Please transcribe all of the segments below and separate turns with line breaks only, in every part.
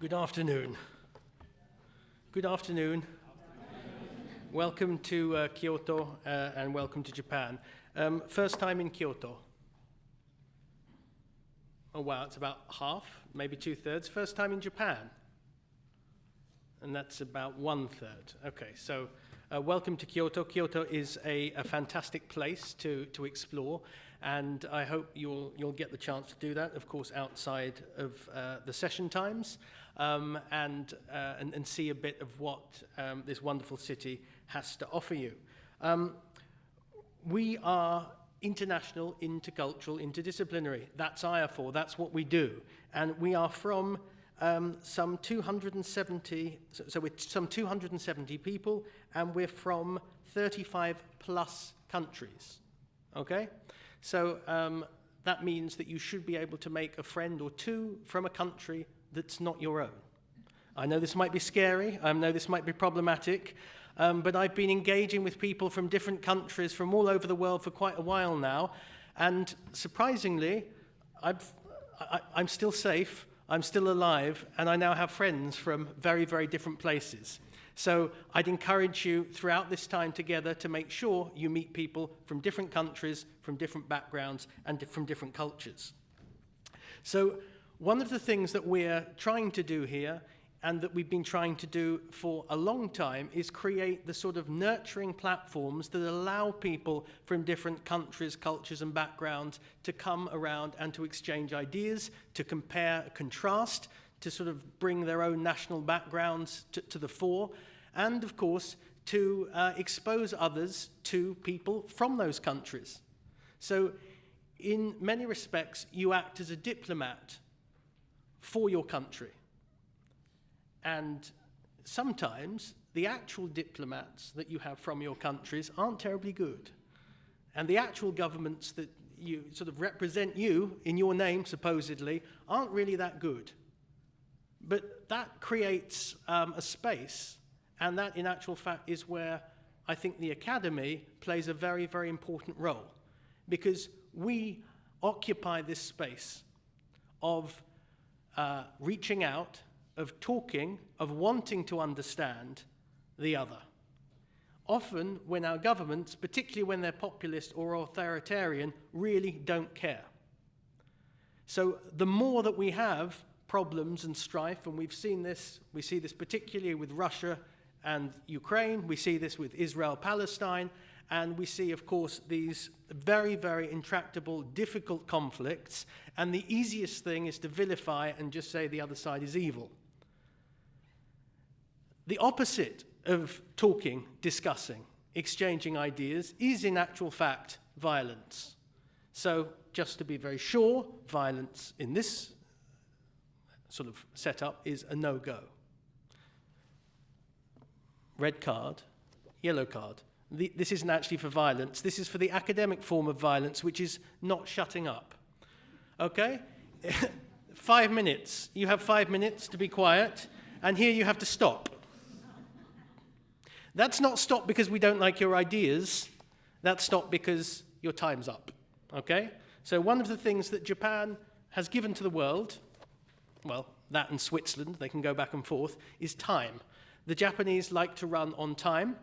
Good afternoon. Good afternoon. Welcome to Kyoto and welcome to Japan. First time in Kyoto. Oh wow, it's about half, maybe 2/3. First time in Japan. And that's about 1/3. Okay, so welcome to Kyoto. Kyoto is a fantastic place to explore, and I hope you'll get the chance to do that, of course, outside of the session times, and see a bit of what this wonderful city has to offer you. We are international, intercultural, interdisciplinary. That's IAFOR, that's what we do. And we are from some 270, so we're some 270 people, and we're from 35 plus countries, okay? So that means that you should be able to make a friend or two from a country that's not your own. I know this might be scary, I know this might be problematic, but I've been engaging with people from different countries from all over the world for quite a while now, and surprisingly, I'm still safe, I'm still alive, and I now have friends from very, very different places. So I'd encourage you throughout this time together to make sure you meet people from different countries, from different backgrounds, and from different cultures. So one of the things that we're trying to do here, and that we've been trying to do for a long time, is create the sort of nurturing platforms that allow people from different countries, cultures, and backgrounds to come around and to exchange ideas, to compare, contrast, to sort of bring their own national backgrounds to the fore, and of course, to expose others to people from those countries. So in many respects, you act as a diplomat for your country. And sometimes the actual diplomats that you have from your countries aren't terribly good. And the actual governments that you sort of represent you in your name, supposedly, aren't really that good. But that creates a space, and that in actual fact is where I think the Academy plays a very, very important role, because we occupy this space of reaching out, of talking, of wanting to understand the other. Often when our governments, particularly when they're populist or authoritarian, really don't care. So the more that we have problems and strife, and we see this particularly with Russia and Ukraine, we see this with Israel-Palestine, and we see, of course, these very, very intractable, difficult conflicts, and the easiest thing is to vilify and just say the other side is evil. The opposite of talking, discussing, exchanging ideas is in actual fact violence. So just to be very sure, violence in this sort of setup is a no-go. Red card, yellow card. This isn't actually for violence. This is for the academic form of violence, which is not shutting up. Okay? 5 minutes. You have 5 minutes to be quiet, and here you have to stop. That's not stop because we don't like your ideas. That's stop because your time's up. Okay? So one of the things that Japan has given to the world, well, that and Switzerland, they can go back and forth, is time. The Japanese like to run on time.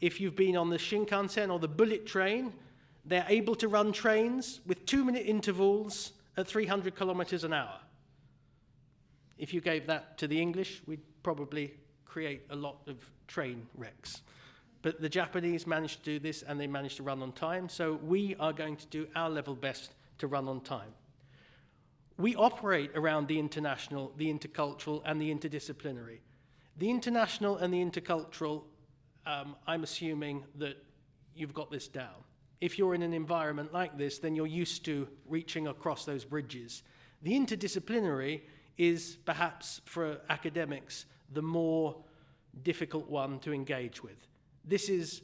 If you've been on the Shinkansen or the bullet train, they're able to run trains with 2-minute intervals at 300 kilometers an hour. If you gave that to the English, we'd probably create a lot of train wrecks. But the Japanese managed to do this, and they managed to run on time, so we are going to do our level best to run on time. We operate around the international, the intercultural, and the interdisciplinary. The international and the intercultural, I'm assuming that you've got this down. If you're in an environment like this, then you're used to reaching across those bridges. The interdisciplinary is perhaps, for academics, the more difficult one to engage with. This is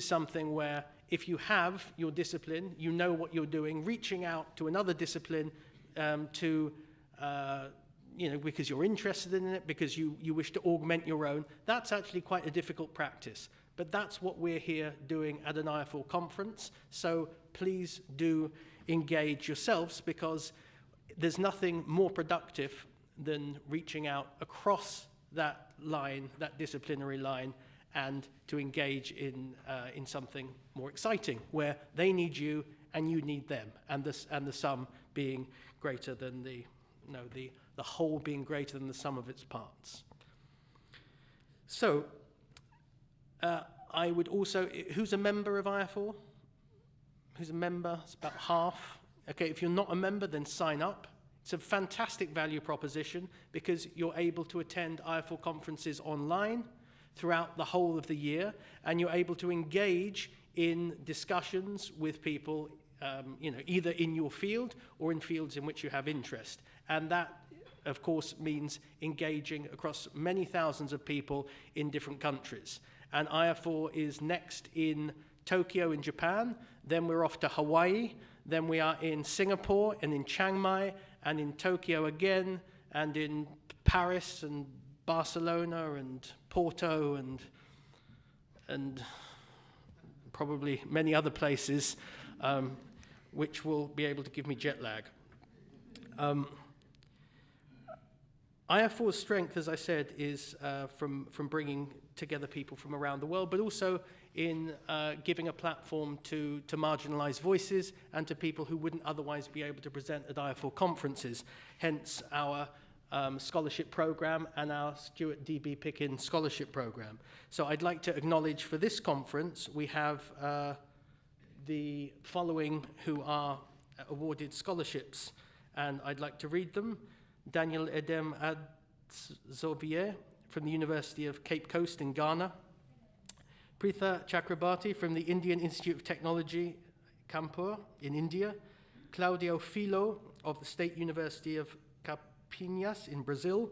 something where if you have your discipline, you know what you're doing, reaching out to another discipline because you're interested in it, because you wish to augment your own, that's actually quite a difficult practice. But that's what we're here doing at an IAFOR conference, so please do engage yourselves, because there's nothing more productive than reaching out across that line, that disciplinary line, and to engage in something more exciting, where they need you and you need them, and the sum being greater than the whole being greater than the sum of its parts. So, I would also, who's a member of IAFOR? Who's a member? It's about half. Okay, if you're not a member, then sign up. It's a fantastic value proposition because you're able to attend IAFOR conferences online throughout the whole of the year, and you're able to engage in discussions with people, either in your field or in fields in which you have interest. And that, of course, means engaging across many thousands of people in different countries. And IAFOR is next in Tokyo in Japan, then we're off to Hawaii, then we are in Singapore and in Chiang Mai and in Tokyo again, and in Paris and Barcelona and Porto and probably many other places, which will be able to give me jet lag. IAFOR's strength, as I said, is from bringing together people from around the world, but also in giving a platform to marginalized voices and to people who wouldn't otherwise be able to present at IAFOR conferences, hence our scholarship program and our Stuart D.B. Pickin scholarship program. So I'd like to acknowledge for this conference, we have the following who are awarded scholarships, and I'd like to read them. Daniel Edem Adzovier from the University of Cape Coast in Ghana, Pritha Chakrabarti from the Indian Institute of Technology, Kanpur in India, Claudio Filo of the State University of Campinas in Brazil,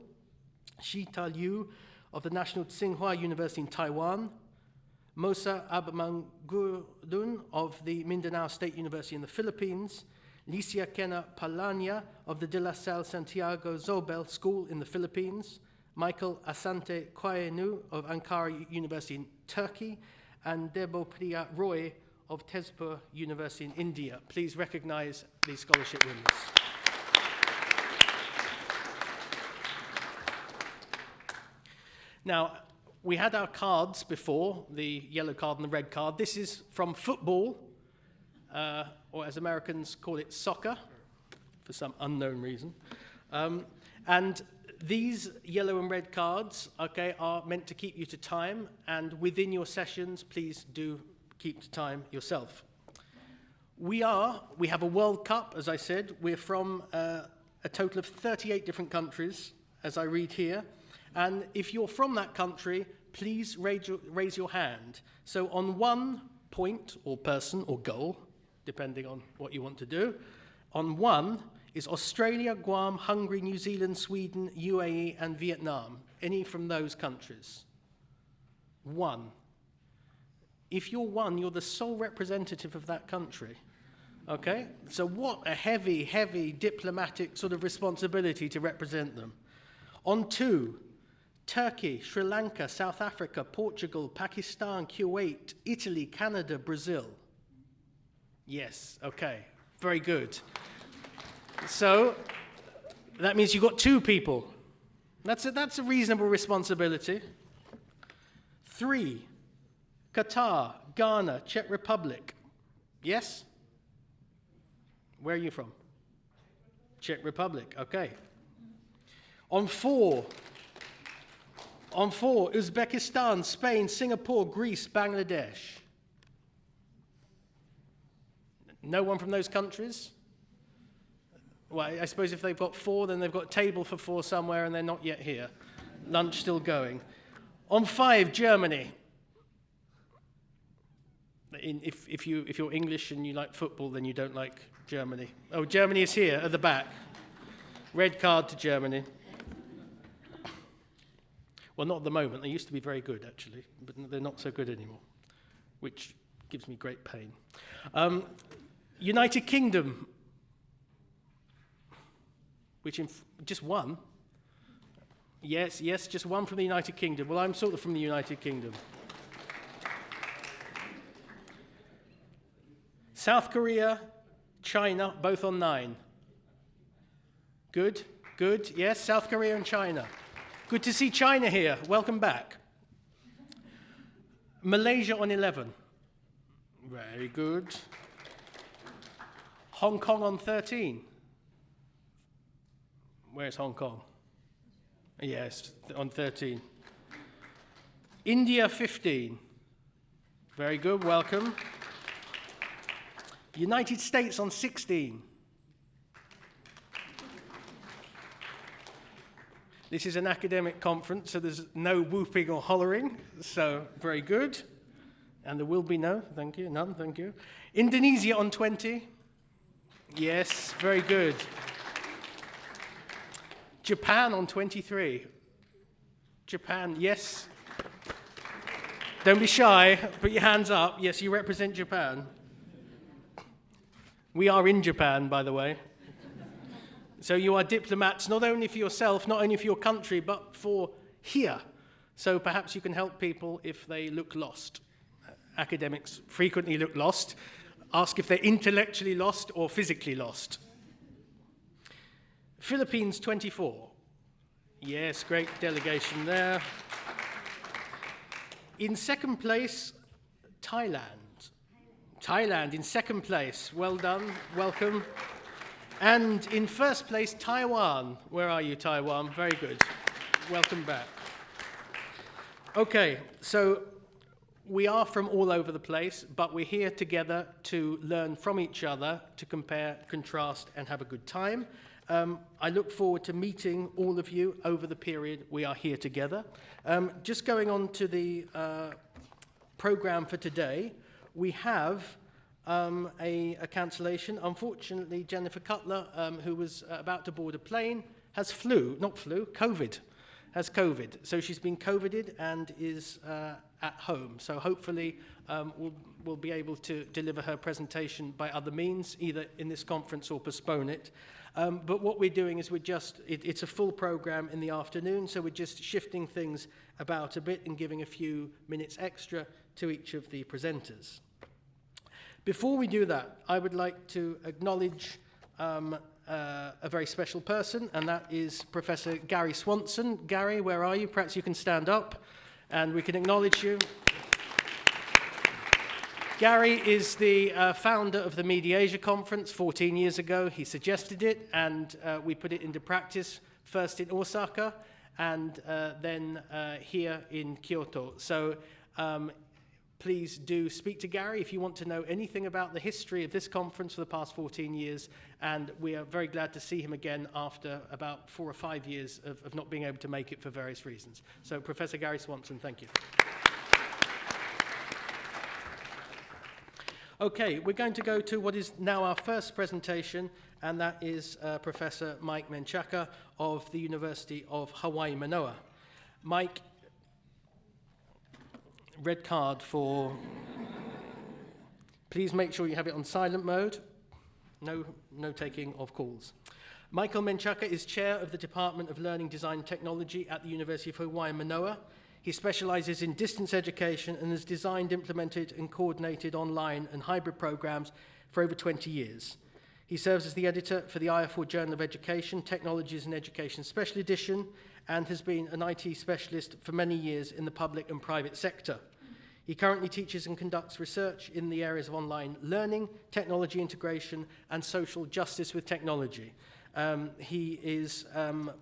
Shita Liu of the National Tsinghua University in Taiwan, Mosa Abmangudun of the Mindanao State University in the Philippines, Licia Kena Palania of the De La Salle Santiago Zobel School in the Philippines, Michael Asante Kwaenu of Ankara University in Turkey, and Debo Priya Roy of Tezpur University in India. Please recognize these scholarship winners. Now, we had our cards before, the yellow card and the red card. This is from football, or as Americans call it, soccer, for some unknown reason. And these yellow and red cards, okay, are meant to keep you to time, and within your sessions, please do keep to time yourself. We have a World Cup, as I said. We're from a total of 38 different countries, as I read here. And if you're from that country, please raise your hand. So on one point, or person, or goal, depending on what you want to do, on one is Australia, Guam, Hungary, New Zealand, Sweden, UAE, and Vietnam. Any from those countries? One. If you're one, you're the sole representative of that country. Okay? So what a heavy, heavy diplomatic sort of responsibility to represent them. On two, Turkey, Sri Lanka, South Africa, Portugal, Pakistan, Kuwait, Italy, Canada, Brazil. Yes, okay, very good. So that means you've got two people. That's a reasonable responsibility. Three, Qatar, Ghana, Czech Republic. Yes? Where are you from? Czech Republic, okay. On four, Uzbekistan, Spain, Singapore, Greece, Bangladesh. No one from those countries? Well, I suppose if they've got four, then they've got a table for four somewhere and they're not yet here. Lunch still going. On five, Germany. If you're English and you like football, then you don't like Germany. Oh, Germany is here at the back. Red card to Germany. Well, not at the moment. They used to be very good, actually, but they're not so good anymore, which gives me great pain. United Kingdom, which just one. Yes, just one from the United Kingdom. Well, I'm sort of from the United Kingdom. South Korea, China, both on 9. Good. Good. Yes, South Korea and China. Good to see China here. Welcome back. Malaysia on 11. Very good. Hong Kong on 13. Where's Hong Kong? Yes, on 13. India 15. Very good, welcome. United States on 16. This is an academic conference, so there's no whooping or hollering, so very good. And there will be no, thank you, none, thank you. Indonesia on 20. Yes, very good. Japan on 23. Japan, yes. Don't be shy, put your hands up. Yes, you represent Japan. We are in Japan, by the way. So you are diplomats, not only for yourself, not only for your country, but for here. So perhaps you can help people if they look lost. Academics frequently look lost. Ask if they're intellectually lost or physically lost. Philippines 24. Yes, great delegation there. In second place, Thailand. Thailand in second place. Well done, welcome. And in first place, Taiwan. Where are you, Taiwan? Very good. Welcome back. Okay, so we are from all over the place, but we're here together to learn from each other, to compare, contrast, and have a good time. I look forward to meeting all of you over the period we are here together. Just going on to the program for today, we have a cancellation. Unfortunately, Jennifer Cutler, who was about to board a plane, has COVID. Has COVID. So she's been COVIDed and is at home. So hopefully we'll be able to deliver her presentation by other means, either in this conference or postpone it. But what we're doing is it's a full program in the afternoon, so we're just shifting things about a bit and giving a few minutes extra to each of the presenters. Before we do that, I would like to acknowledge a very special person, and that is Professor Gary Swanson. Gary, where are you? Perhaps you can stand up and we can acknowledge you. Gary is the founder of the MediAsia Conference 14 years ago. He suggested it, and we put it into practice, first in Osaka, and then here in Kyoto. So please do speak to Gary if you want to know anything about the history of this conference for the past 14 years, and we are very glad to see him again after about 4 or 5 years of not being able to make it for various reasons. So Professor Gary Swanson, thank you. Okay, we're going to go to what is now our first presentation, and that is Professor Mike Menchaca of the University of Hawaii, Manoa. Mike, red card for... Please make sure you have it on silent mode. No taking of calls. Michael Menchaca is chair of the Department of Learning, Design and Technology at the University of Hawaii, Manoa. He specializes in distance education and has designed, implemented, and coordinated online and hybrid programs for over 20 years. He serves as the editor for the IAFOR Journal of Education, Technologies and Education Special Edition, and has been an IT specialist for many years in the public and private sector. He currently teaches and conducts research in the areas of online learning, technology integration, and social justice with technology. He is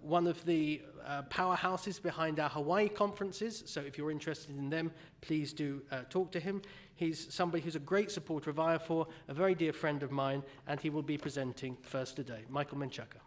one of the powerhouses behind our Hawaii conferences, so if you're interested in them, please do talk to him. He's somebody who's a great supporter of IAFOR, a very dear friend of mine, and he will be presenting first today. Michael Menchaca.